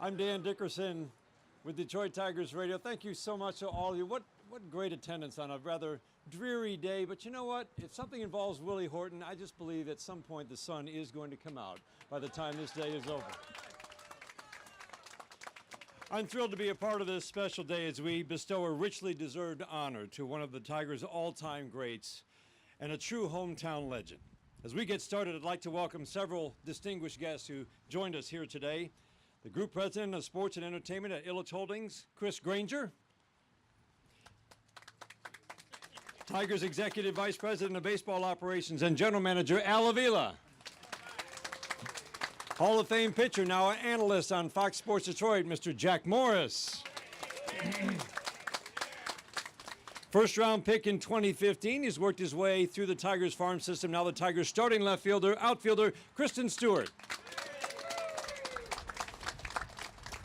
I'm Dan Dickerson with Detroit Tigers Radio. Thank you so much to all of you. What great attendance on a rather dreary day. But you know what? If something involves Willie Horton, I just believe at some point the sun is going to come out by the time this day is over. I'm thrilled to be a part of this special day as we bestow a richly deserved honor to one of the Tigers' all-time greats and a true hometown legend. As we get started, I'd like to welcome several distinguished guests who joined us here today. The Group President of Sports and Entertainment at Illich Holdings, Chris Granger. Tigers Executive Vice President of Baseball Operations and General Manager, Al Avila. Hall of Fame pitcher, now an analyst on Fox Sports Detroit, Mr. Jack Morris. First round pick in 2015, he's worked his way through the Tigers farm system. Now the Tigers starting left fielder, outfielder, Kristen Stewart.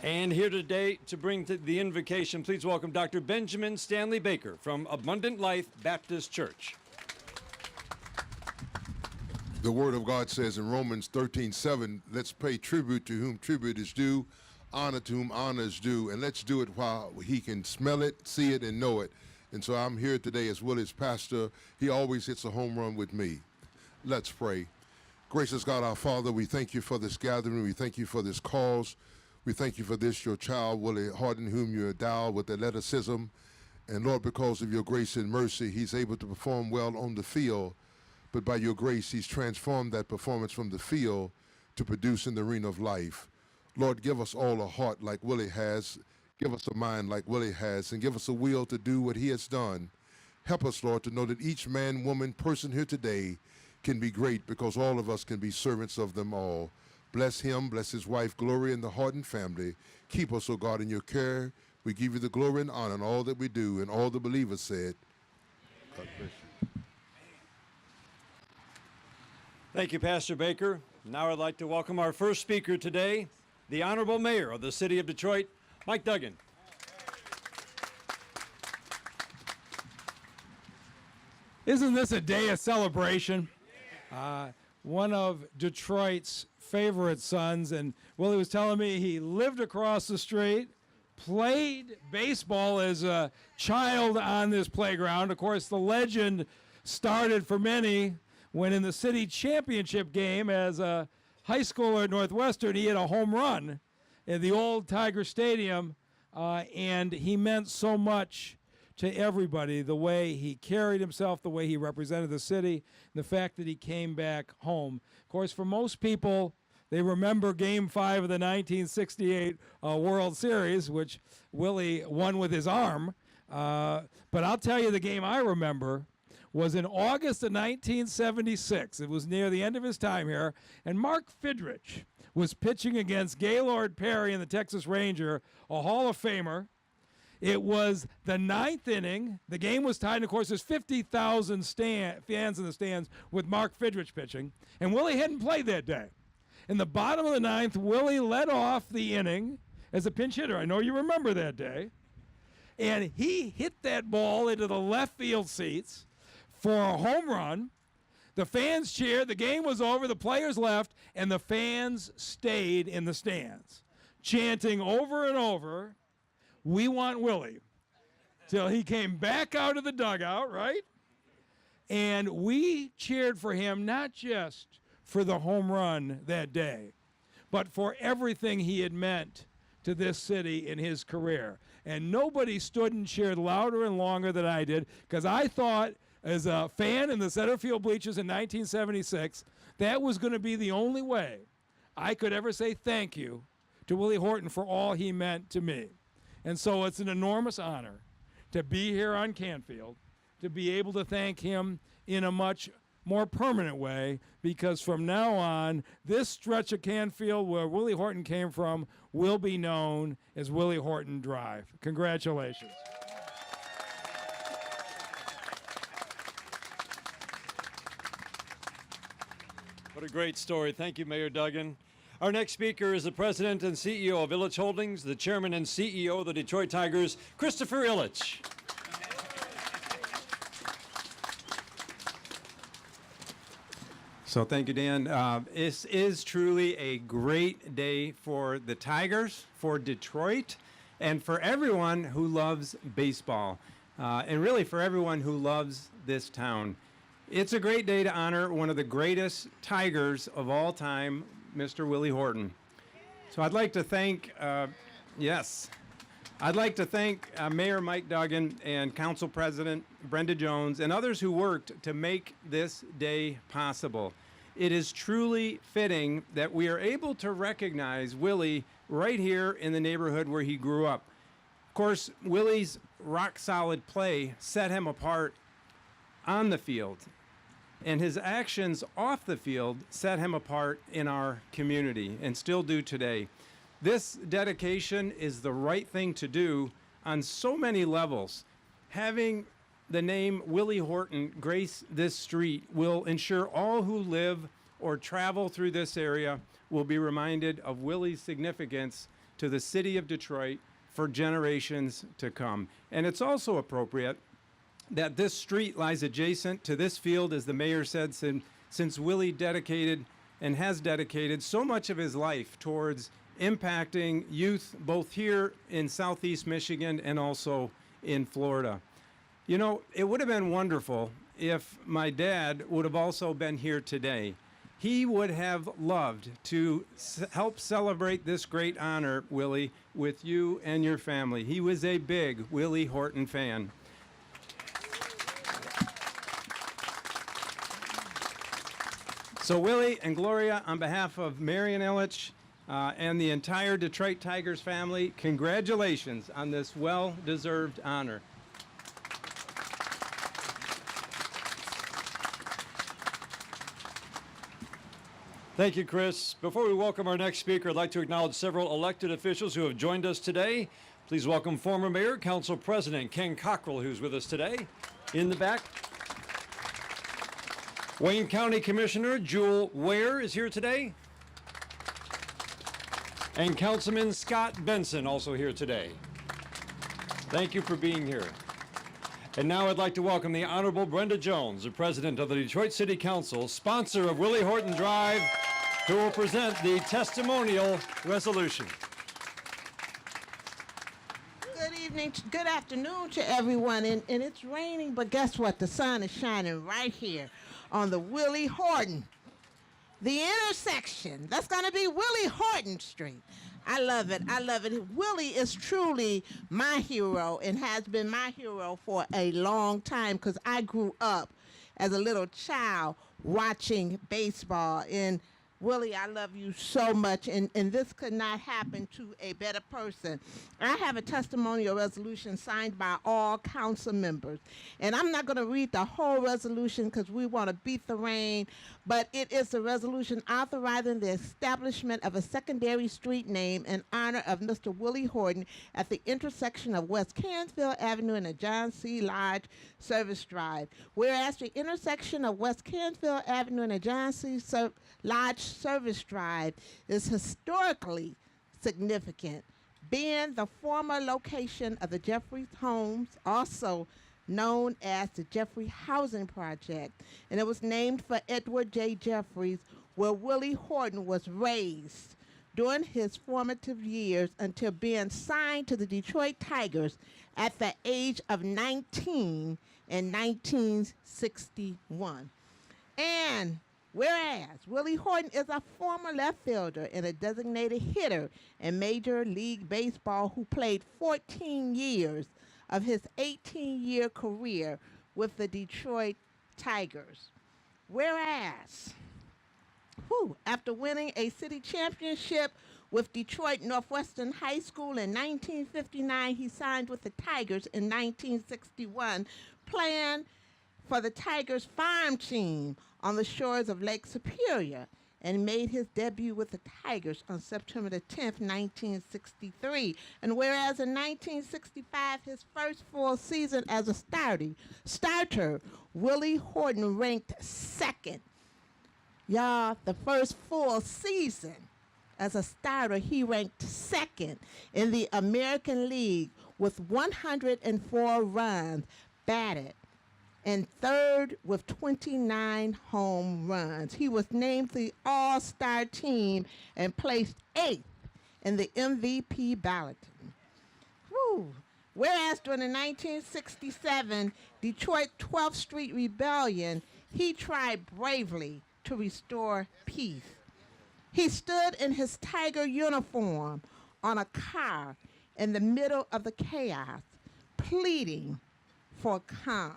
And here today to bring the invocation, please welcome Dr. Benjamin Stanley Baker from Abundant Life Baptist Church. The Word of God says in Romans 13:7, let's pay tribute to whom tribute is due, honor to whom honor is due, and let's do it while he can smell it, see it, and know it. And so I'm here today as Willie's pastor. He always hits a home run with me. Let's pray. Gracious God, our Father, we thank you for this gathering. We thank you for this cause. We thank you for this, your child, Willie Horton, whom you endowed with athleticism. And Lord, because of your grace and mercy, he's able to perform well on the field. But by your grace, he's transformed that performance from the field to produce in the arena of life. Lord, give us all a heart like Willie has. Give us a mind like Willie has. And give us a will to do what he has done. Help us, Lord, to know that each man, woman, person here today can be great because all of us can be servants of them all. Bless him, bless his wife, Gloria, and the Horton family. Keep us, O God, in your care. We give you the glory and honor in all that we do, and all the believers said. God bless you. Thank you, Pastor Baker. Now I'd like to welcome our first speaker today, the Honorable Mayor of the City of Detroit, Mike Duggan. Isn't this a day of celebration? One of Detroit's favorite sons, and Willie was telling me he lived across the street, played baseball as a child on this playground. Of course, the legend started for many when in the city championship game as a high schooler at Northwestern, he hit a home run in the old Tiger Stadium, and he meant so much to everybody, the way he carried himself, the way he represented the city, and the fact that he came back home. Of course, for most people, they remember Game 5 of the 1968 World Series, which Willie won with his arm. But I'll tell you, the game I remember was in August of 1976. It was near the end of his time here, and Mark Fidrich was pitching against Gaylord Perry in the Texas Ranger, a Hall of Famer. It was the ninth inning. The game was tied, and of course, there's 50,000 fans in the stands with Mark Fidrich pitching, and Willie hadn't played that day. In the bottom of the ninth, Willie led off the inning as a pinch hitter. I know you remember that day. And he hit that ball into the left field seats for a home run. The fans cheered. The game was over. The players left, and the fans stayed in the stands, chanting over and over, "We want Willie," till he came back out of the dugout, right? And we cheered for him, not just for the home run that day, but for everything he had meant to this city in his career. And nobody stood and cheered louder and longer than I did, because I thought, as a fan in the center field bleachers in 1976, that was going to be the only way I could ever say thank you to Willie Horton for all he meant to me. And so it's an enormous honor to be here on Canfield, to be able to thank him in a much more permanent way, because from now on, this stretch of Canfield where Willie Horton came from will be known as Willie Horton Drive. Congratulations. What a great story. Thank you, Mayor Duggan. Our next speaker is the president and CEO of Illich Holdings, the chairman and CEO of the Detroit Tigers, Christopher Illich. So thank you, Dan. This is truly a great day for the Tigers, for Detroit, and for everyone who loves baseball, and really for everyone who loves this town. It's a great day to honor one of the greatest Tigers of all time, Mr. Willie Horton. So I'd like to thank, Mayor Mike Duggan and Council President Brenda Jones and others who worked to make this day possible. It is truly fitting that we are able to recognize Willie right here in the neighborhood where he grew up. Of course, Willie's rock-solid play set him apart on the field, and his actions off the field set him apart in our community and still do today. This dedication is the right thing to do on so many levels. Having the name Willie Horton grace this street will ensure all who live or travel through this area will be reminded of Willie's significance to the city of Detroit for generations to come. And it's also appropriate that this street lies adjacent to this field, as the mayor said, since Willie dedicated and has dedicated so much of his life towards impacting youth both here in Southeast Michigan and also in Florida. You know, it would have been wonderful if my dad would have also been here today. He would have loved to help celebrate this great honor, Willie, with you and your family. He was a big Willie Horton fan. So Willie and Gloria, on behalf of Marion Illich and the entire Detroit Tigers family, congratulations on this well-deserved honor. Thank you, Chris. Before we welcome our next speaker, I'd like to acknowledge several elected officials who have joined us today. Please welcome former Mayor, Council President Ken Cockrell, who's with us today, in the back. Wayne County Commissioner Jewel Ware is here today. And Councilman Scott Benson also here today. Thank you for being here. And now I'd like to welcome the Honorable Brenda Jones, the President of the Detroit City Council, sponsor of Willie Horton Drive, who will present the testimonial resolution. Good evening, good afternoon to everyone. And it's raining, but guess what? The sun is shining right here on the Willie Horton. The intersection, that's going to be Willie Horton Street. I love it. I love it. Willie is truly my hero and has been my hero for a long time because I grew up as a little child watching baseball. And Willie, I love you so much, and this could not happen to a better person. I have a testimonial resolution signed by all council members, and I'm not going to read the whole resolution because we want to beat the rain, but it is a resolution authorizing the establishment of a secondary street name in honor of Mr. Willie Horton at the intersection of West Canfield Avenue and the John C. Lodge Service Drive. Whereas the intersection of West Canfield Avenue and the John C. Lodge Service Drive is historically significant, being the former location of the Jeffries Homes, also known as the Jeffrey Housing Project, and it was named for Edward J. Jeffries, where Willie Horton was raised during his formative years until being signed to the Detroit Tigers at the age of 19 in 1961. And whereas Willie Horton is a former left fielder and a designated hitter in Major League Baseball who played 14 years of his 18-year career with the Detroit Tigers. Whereas, after winning a city championship with Detroit Northwestern High School in 1959, he signed with the Tigers in 1961, playing for the Tigers farm team on the shores of Lake Superior, and made his debut with the Tigers on September the 10th, 1963. And whereas in 1965, his first full season as a starter, Willie Horton ranked second. Y'all, the first full season as a starter, he ranked second in the American League with 104 runs batted and third with 29 home runs. He was named the All-Star team and placed 8th in the MVP balloting. Whew. Whereas during the 1967 Detroit 12th Street Rebellion, he tried bravely to restore peace. He stood in his tiger uniform on a car in the middle of the chaos, pleading for calm.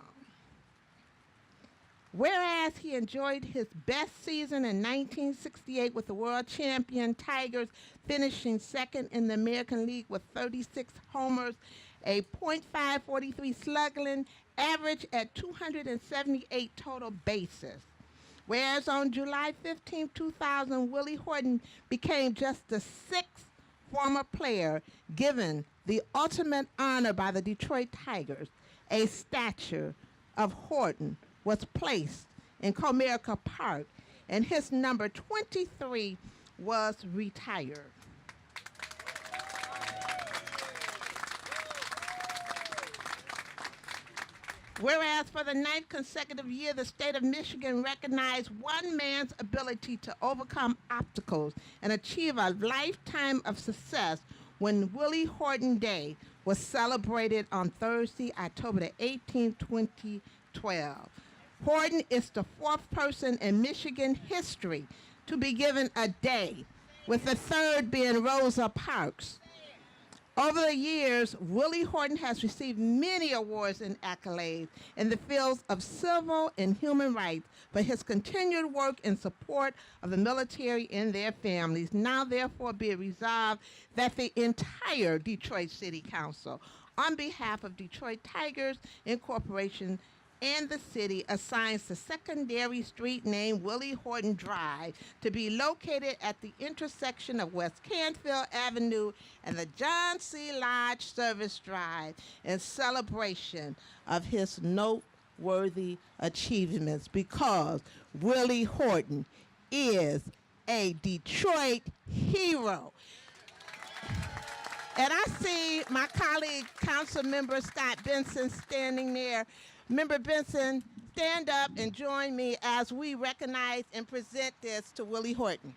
Whereas he enjoyed his best season in 1968 with the world champion Tigers, finishing second in the American League with 36 homers, a .543 slugging average at 278 total bases. Whereas on July 15, 2000, Willie Horton became just the 6th former player given the ultimate honor by the Detroit Tigers. A statue of Horton was placed in Comerica Park, and his number 23 was retired. Whereas for the 9th consecutive year, the state of Michigan recognized one man's ability to overcome obstacles and achieve a lifetime of success when Willie Horton Day was celebrated on Thursday, October the 18th, 2012. Horton is the 4th person in Michigan history to be given a day, with the 3rd being Rosa Parks. Over the years, Willie Horton has received many awards and accolades in the fields of civil and human rights for his continued work in support of the military and their families. Now, therefore, be it resolved that the entire Detroit City Council, on behalf of Detroit Tigers Incorporation and the city, assigns the secondary street named Willie Horton Drive to be located at the intersection of West Canfield Avenue and the John C. Lodge Service Drive in celebration of his noteworthy achievements, because Willie Horton is a Detroit hero. And I see my colleague, Council Member Scott Benson, standing there. Member Benson, stand up and join me as we recognize and present this to Willie Horton.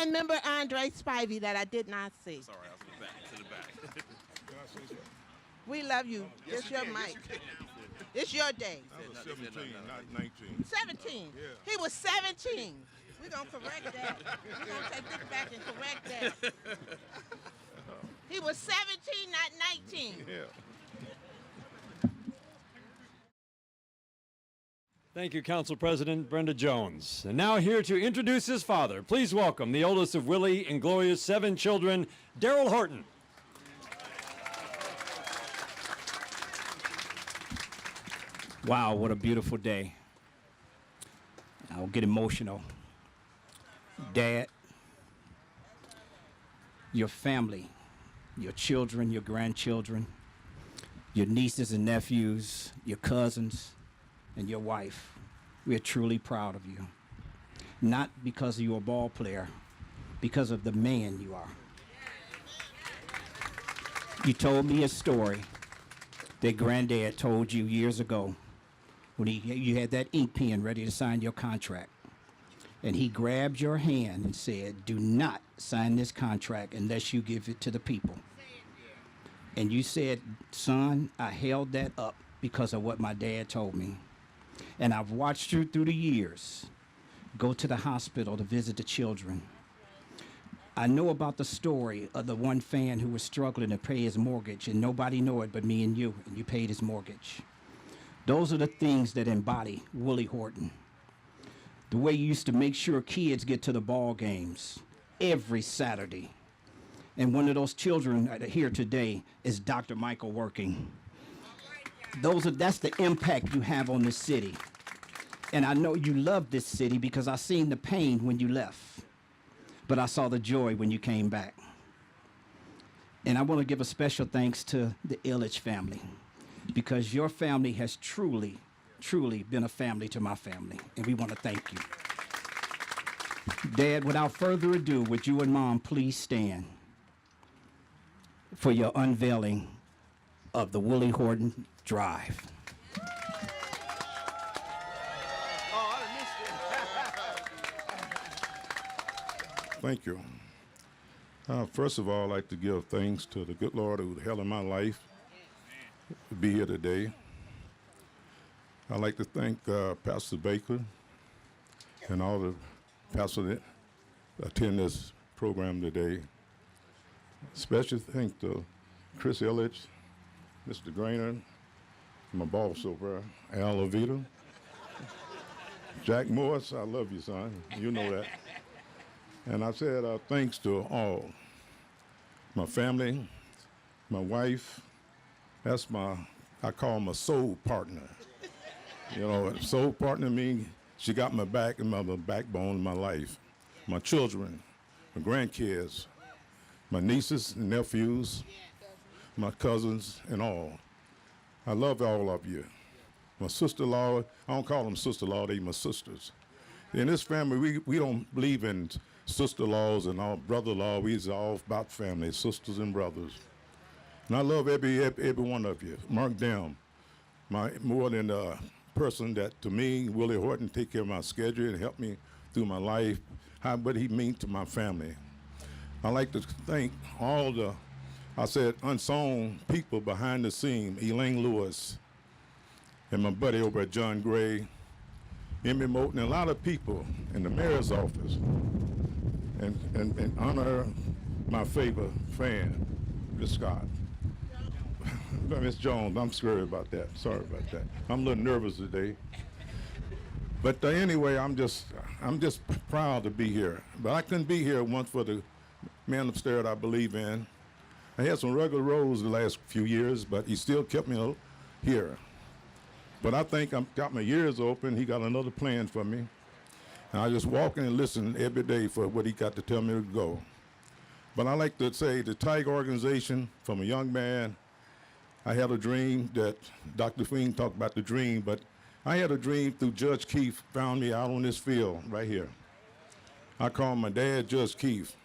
And Member Andre Spivey that I did not see. Sorry, I was to the back. We love you. Yes, It's you your can. mic. Yes, you can. It's your day. I was 17, not 19. 17. Yeah. He was 17. We're going to correct that. We're going to take this back and correct that. He was 17, not 19. Yeah. Thank you, Council President Brenda Jones. And now here to introduce his father, please welcome the oldest of Willie and Gloria's 7 children, Deryl Horton. Wow, what a beautiful day. I'll get emotional. Dad, your family, your children, your grandchildren, your nieces and nephews, your cousins, and your wife, we are truly proud of you. Not because you're a ball player, because of the man you are. You told me a story that Granddad told you years ago when you had that ink pen ready to sign your contract. And he grabbed your hand and said, "Do not sign this contract unless you give it to the people." And you said, "Son, I held that up because of what my dad told me." And I've watched you through the years go to the hospital to visit the children. I know about the story of the one fan who was struggling to pay his mortgage, and nobody knew it but me and you paid his mortgage. Those are the things that embody Willie Horton. The way you used to make sure kids get to the ball games every Saturday. And one of those children here today is Dr. Michael Working. That's the impact you have on this city. And I know you love this city because I seen the pain when you left, but I saw the joy when you came back. And I want to give a special thanks to the Illich family, because your family has truly, truly been a family to my family, and we want to thank you. Dad, without further ado, would you and Mom please stand? for your unveiling of the Willie Horton Drive. Thank you. First of all, I'd like to give thanks to the good Lord who held in my life to be here today. I'd like to thank Pastor Baker and all the pastors that attend this program today. Special thanks to Chris Illich, Mr. Grainer, my boss over there, Al Levita. Jack Morris, I love you, son. You know that. And I said thanks to all. My family, my wife, that's I call my soul partner. You know, soul partner means she got my back and my backbone in my life. My children, my grandkids, my nieces and nephews, my cousins and all. I love all of you. My sister-in-law, I don't call them sister-in-law, they my sisters. In this family, we don't believe in sister-in-laws and all brother-in-law. We're all about family, sisters and brothers. And I love every one of you. Mark Dam, more than a person that, to me, Willie Horton, take care of my schedule and help me through my life, what he means to my family. I'd like to thank all the, unsung people behind the scene, Elaine Lewis, and my buddy over at John Gray, Emmy Moulton, and a lot of people in the mayor's office. And honor my favorite fan, Miss Scott. Miss Jones, I'm sorry about that. Sorry about that. I'm a little nervous today. But anyway, I'm just proud to be here. But I couldn't be here once for the man upstairs that I believe in. I had some regular roles the last few years, but he still kept me here. But I think I've got my ears open. He got another plan for me. And I just walk in and listen every day for what he got to tell me to go. But I like to say the Tiger organization, from a young man, I had a dream that Dr. Feen talked about the dream, but I had a dream through Judge Keefe found me out on this field right here. I called my dad Judge Keefe.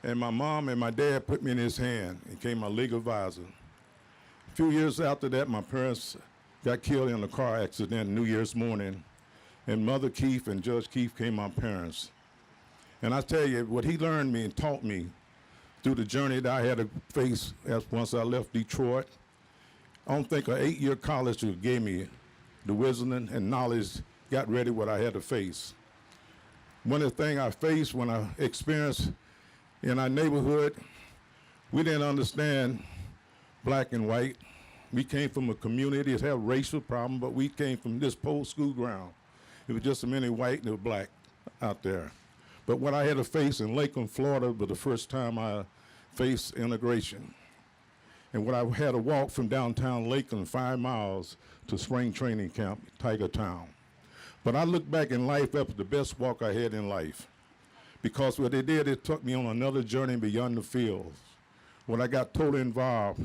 And my mom and my dad put me in his hand and became my legal advisor. A few years after that, my parents got killed in a car accident New Year's morning. And Mother Keefe and Judge Keefe became my parents. And I tell you, what he learned me and taught me through the journey that I had to face once I left Detroit, I don't think an 8-year college gave me the wisdom and knowledge, got ready what I had to face. One of the things I faced when I experienced in our neighborhood, we didn't understand black and white. We came from a community that had a racial problem, but we came from this poor school ground. It was just as many white and black out there. But what I had to face in Lakeland, Florida, was the first time I faced integration. And what I had to walk from downtown Lakeland 5 miles to spring training camp, Tiger Town. But I look back in life, that was the best walk I had in life. Because what they did, it took me on another journey beyond the fields. When I got totally involved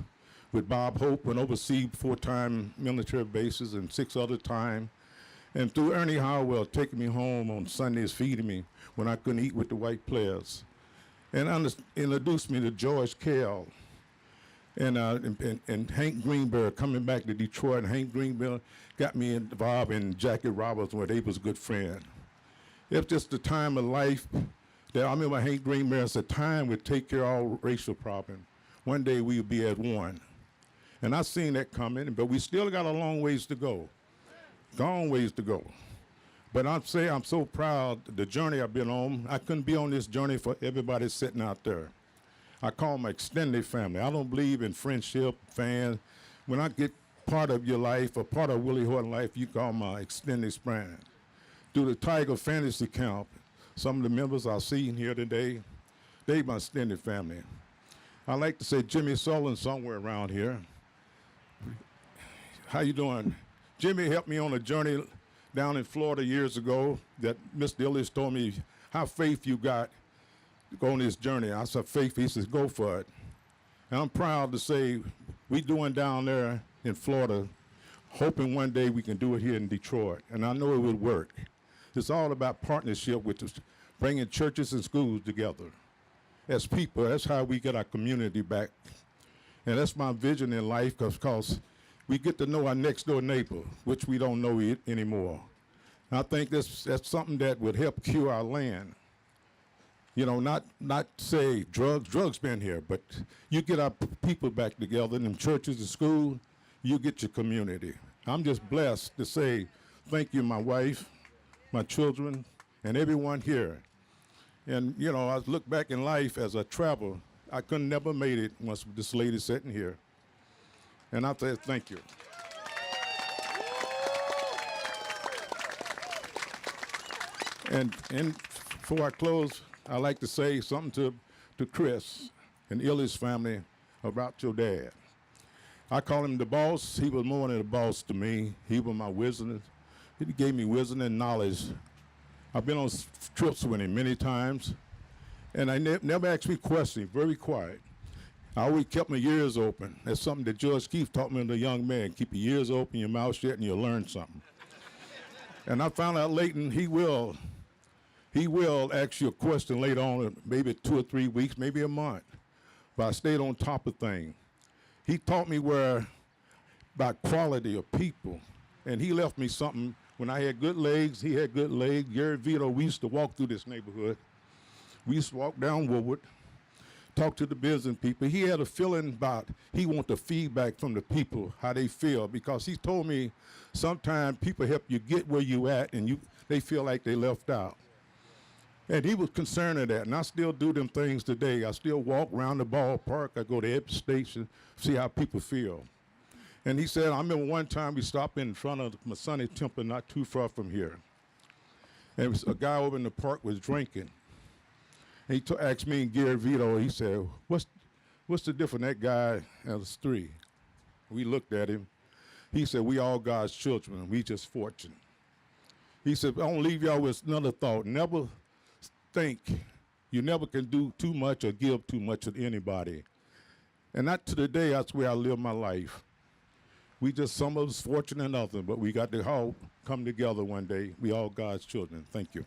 with Bob Hope, went overseas 4-time military bases and 6 other times. And through Ernie Howell taking me home on Sundays, feeding me when I couldn't eat with the white players. And introduced me to George Kell and Hank Greenberg coming back to Detroit. And Hank Greenberg got me involved in Jackie Roberts where they was a good friend. It's just the time of life that I remember Hank Greenberg said time would take care of all racial problems. One day we would be at one. And I seen that coming, but we still got a long ways to go. Long ways to go. But I'm so proud of the journey I've been on. I couldn't be on this journey for everybody sitting out there. I call my extended family. I don't believe in friendship, fans. When I get part of your life or part of Willie Horton life, you call my extended friend. Through the Tiger Fantasy Camp, some of the members I've seen here today, they my extended family. I like to say Jimmy Sullivan somewhere around here. How you doing? Jimmy helped me on a journey down in Florida years ago that Mr. Illich told me how faith you got to go on this journey. I said, faith, he says, go for it. And I'm proud to say we doing down there in Florida, hoping one day we can do it here in Detroit. And I know it will work. It's all about partnership with bringing churches and schools together. As people, that's how we get our community back And that's my vision in life, because we get to know our next door neighbor, which we don't know anymore. And I think that's something that would help cure our land. You know, not say drugs been here, but you get our people back together in churches and schools, you get your community. I'm just blessed to say thank you, my wife, my children, and everyone here. And, you know, I look back in life as a traveler, I could never made it once this lady sitting here. And I say thank you. And before I close, I'd like to say something to Chris and Illy's family about your dad. I call him the boss. He was more than a boss to me. He was my wisdom. He gave me wisdom and knowledge. I've been on trips with him many times, and I never asked me questions, very quiet. I always kept my ears open. That's something that Judge Keefe taught me as a young man. Keep your ears open, your mouth shut, and you'll learn something. And I found out later he will ask you a question later on, maybe 2 or 3 weeks, maybe a month. But I stayed on top of things. He taught me about quality of people. And he left me something. When I had good legs, he had good legs. Gary Vito, we used to walk through this neighborhood. We used to walk down Woodward, talk to the business people. He had a feeling about, he want the feedback from the people, how they feel. Because he told me sometimes people help you get where you at, and they feel like they left out. And he was concerned of that, and I still do them things today. I still walk around the ballpark. I go to every station, see how people feel. And he said, I remember one time we stopped in front of the Masonic Temple not too far from here. And it was a guy over in the park was drinking. And he asked me and Gary Vito, he said, what's the difference that guy and us three? We looked at him. He said, we all God's children, we just fortunate. He said, I want to leave y'all with another thought. Never think you never can do too much or give too much to anybody. And not to the day, that's where I live my life. We just, some of us fortunate and others, but we got to all come together one day. We all God's children. Thank you.